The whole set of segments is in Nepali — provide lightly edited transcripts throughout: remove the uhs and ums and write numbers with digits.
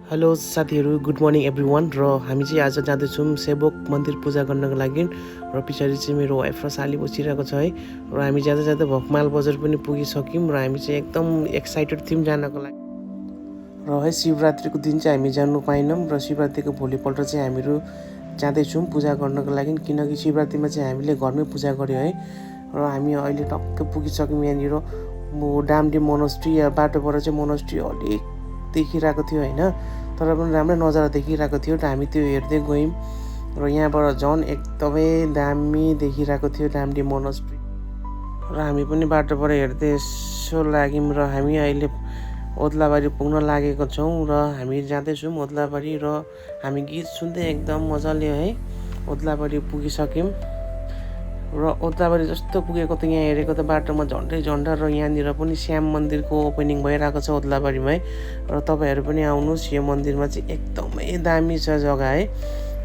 हेलो साथीहरू, गुड मर्निङ एभ्रिवान। र हामी चाहिँ आज जाँदैछौँ सेवक मन्दिर पूजा गर्नको लागि। र पछाडि चाहिँ मेरो वाइफ र साली बसिरहेको छ है। र हामी जाँदा जाँदा भोकमाल बजार पनि पुगिसक्यौँ र हामी चाहिँ एकदम एक्साइटेड थियौँ जानको लागि। र है शिवरात्रिको दिन चाहिँ हामी जानु पाएनौँ र शिवरात्रिको भोलिपल्ट चाहिँ हामीहरू जाँदैछौँ पूजा गर्नको लागि, किनकि शिवरात्रिमा चाहिँ हामीले घरमै पूजा गऱ्यौँ है। र हामी अहिले टक्क पुगिसक्यौँ यहाँनिर डामडी मोनेस्ट्री। या बाटोबाट चाहिँ मोनेस्ट्री अलिक देखिरहेको थियो होइन, तर पनि राम्रै नजारा देखिरहेको थियो। हामी त्यो हेर्दै गयौँ र यहाँबाट झन् एकदमै दामी देखिरहेको थियो डामडी मोनेस्ट्री। र हामी पनि बाटोबाट हेर्दै यसो लाग्यौँ र हामी अहिले ओद्लाबारी पुग्न लागेको छौँ र हामी जाँदैछौँ ओद्लाबारी। र हामी गीत सुन्दै एकदम मजाले है ओद्लाबारी पुगिसक्यौँ। र ओद्लाबारी जस्तो पुगेको त यहाँ हेरेको त बाटोमा झन्डै झन्डा। र यहाँनिर पनि श्याम मन्दिरको ओपनिङ भइरहेको छ ओद्लाबारीमा है। र तपाईँहरू पनि आउनुहोस्, यो मन्दिरमा चाहिँ एकदमै दामी छ जग्गा है।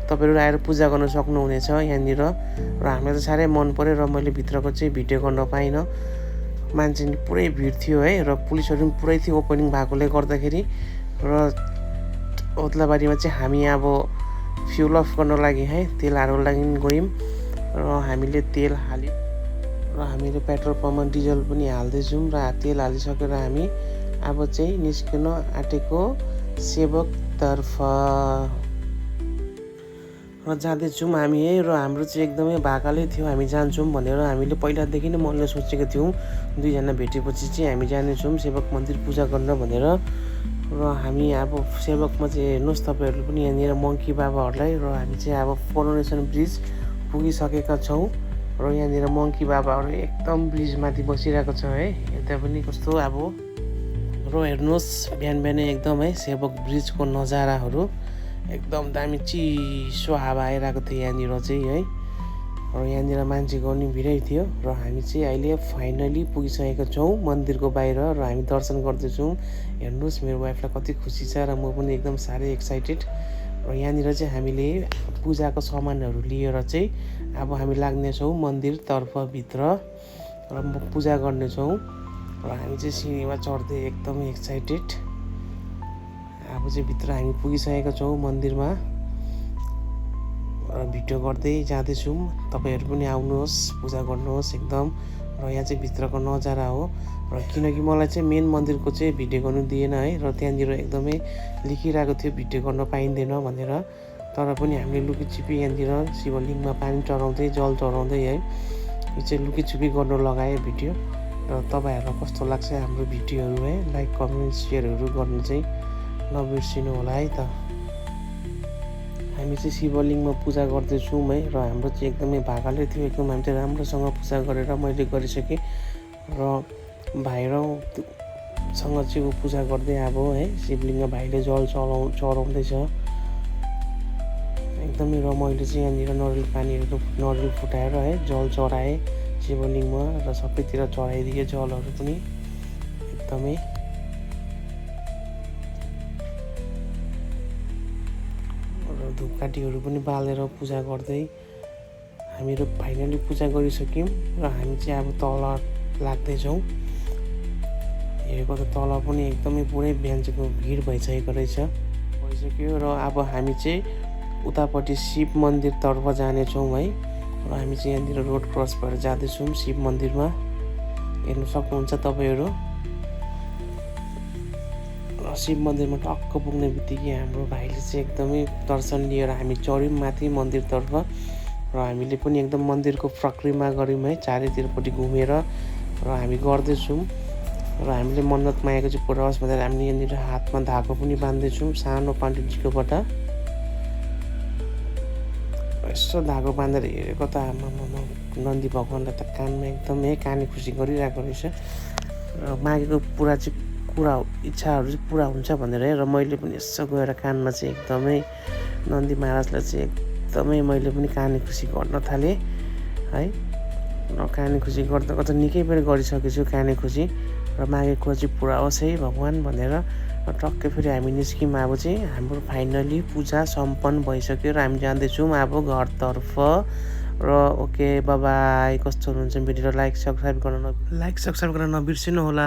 तपाईँहरू आएर पूजा गर्न सक्नुहुनेछ यहाँनिर। र हामीलाई त साह्रै मन पऱ्यो र मैले भित्रको चाहिँ भिडियो गर्न पाइनँ, मान्छे पुरै भिड थियो है। र पुलिसहरू पनि पुरै थियो ओपनिङ भएकोले गर्दाखेरि। र ओद्लाबारीमा चाहिँ हामी अब फ्युल अफ गर्न लागि है तेल हाल्नको लागि गयौँ। र हामीले तेल हाल्यौँ र हामीले पेट्रोल पम्पमा डिजल पनि हाल्दैछौँ। र तेल हालिसकेर हामी अब चाहिँ निस्किन आँटेको सेवकतर्फ र जाँदैछौँ हामी है। र हाम्रो चाहिँ एकदमै भाकालै थियो हामी जान्छौँ भनेर। हामीले पहिलादेखि नै मनले सोचेको थियौँ दुईजना भेटेपछि चाहिँ हामी जानेछौँ सेवक मन्दिर पूजा गर्न भनेर। र हामी अब सेवकमा चाहिँ हेर्नुहोस् तपाईँहरू पनि यहाँनिर मङ्की बाबाहरूलाई। र हामी चाहिँ अब कोरोनेसन ब्रिज पुगिसकेका छौँ। र यहाँनिर मङ्की बाबाहरू एकदम ब्रिजमाथि बसिरहेको छ है। यता पनि कस्तो अब र हेर्नुहोस् बिहान बिहानै एकदम है सेवक ब्रिजको नजाराहरू एकदम दामी चिसो हावा आइरहेको थियो यहाँनिर चाहिँ है। र यहाँनिर मान्छेको पनि भिडै थियो। र हामी चाहिँ अहिले फाइनली पुगिसकेको छौँ मन्दिरको बाहिर र हामी दर्शन गर्दैछौँ। हेर्नुहोस् मेरो वाइफलाई कति खुसी छ र म पनि एकदम साह्रै एक्साइटेड। र यहाँनिर चाहिँ हामीले पूजाको सामानहरू लिएर चाहिँ अब हामी लाग्नेछौँ मन्दिरतर्फ भित्र र पूजा गर्नेछौँ। र हामी चाहिँ सिँढीमा चढ्दै एकदमै एक्साइटेड। अब चाहिँ भित्र हामी पुगिसकेका छौँ मन्दिरमा र भिडियो गर्दै जाँदैछौँ। तपाईँहरू पनि आउनुहोस् पूजा गर्नुहोस् एकदम। र यहाँ चाहिँ भित्रको नजारा हो। र किनकि मलाई चाहिँ मेन मन्दिरको चाहिँ भिडियो गर्नु दिएन है। र त्यहाँनिर एकदमै लेखिरहेको थियो भिडियो गर्न पाइँदैन भनेर। तर पनि हामीले लुकीछिपी यहाँनिर शिवलिङ्गमा पानी चढाउँदै जल चढाउँदै है यो चाहिँ लुकीछिपी गर्नु लगाएँ भिडियो। र तपाईँहरूलाई कस्तो लाग्छ हाम्रो भिडियोहरू है, लाइक कमेन्ट सेयरहरू गर्नु चाहिँ नबिर्सिनु होला है त। हामी चाहिँ शिवलिङ्गमा पूजा गर्दैछौँ है। र हाम्रो चाहिँ एकदमै भाकाले थियो एकदम। हामी चाहिँ राम्रोसँग पूजा गरेर मैले गरिसकेँ। र भाइरसँग चाहिँ ऊ पूजा गर्दै अब है शिवलिङ्ग भाइले जल चढाउँदैछ एकदमै। र मैले चाहिँ यहाँनिर नरिवल फुटाएर है जल चढाएँ शिवलिङ्गमा र सबैतिर चढाइदिएँ जलहरू पनि एकदमै। र धुपकाठीहरू पनि बालेर पूजा गर्दै हामीहरू फाइनली पूजा गरिसक्यौँ। र हामी चाहिँ अब तल लाग्दैछौँ। हेरेको त तल पनि एकदमै पुरै मान्छेको भिड भइसकेको भइसक्यो। र अब हामी चाहिँ उतापट्टि शिव मन्दिरतर्फ जानेछौँ है। र हामी चाहिँ यहाँनिर रोड क्रस भएर जाँदैछौँ शिव मन्दिरमा, हेर्नु सक्नुहुन्छ तपाईँहरू। र शिव मन्दिरमा टक्क पुग्ने बित्तिकै हाम्रो भाइले चाहिँ एकदमै दर्शन लिएर हामी चढ्यौँ माथि मन्दिरतर्फ। र हामीले पनि एकदम मन्दिरको प्रक्रिया गऱ्यौँ है चारैतिरपट्टि घुमेर। र हामी गर्दैछौँ। र हामीले मन्नत मागेको चाहिँ पुरा होस् भनेर हामीले यहाँनिर हातमा धागो पनि बाँध्दैछौँ सानो पाण्डितजीकोबाट। यसो धागो बाँधेर हेरेको त आमामा नन्दी भगवान्लाई त कानमा एकदमै काने खुसी गरिरहेको रहेछ। र मागेको इच्छाहरू चाहिँ पुरा हुन्छ भनेर है। र मैले पनि यसो गएर कानमा चाहिँ एकदमै नन्दी महाराजलाई चाहिँ एकदमै मैले पनि काने खुसी गर्न थालेँ है। र काने खुसी गर्दा गर्दा निकै पनि गरिसकेको छु काने खुसी। र मागेको चाहिँ पुरा होस् है भगवान् भनेर। र टक्कै फेरि हामी निस्क्यौँ। अब चाहिँ हाम्रो फाइनली पूजा सम्पन्न भइसक्यो र हामी जाँदैछौँ अब घरतर्फ। र ओके बाई। कस्तो हुनुहुन्छ भिडियो लाइक सब्सक्राइब गर्न नबिर्सिनु होला।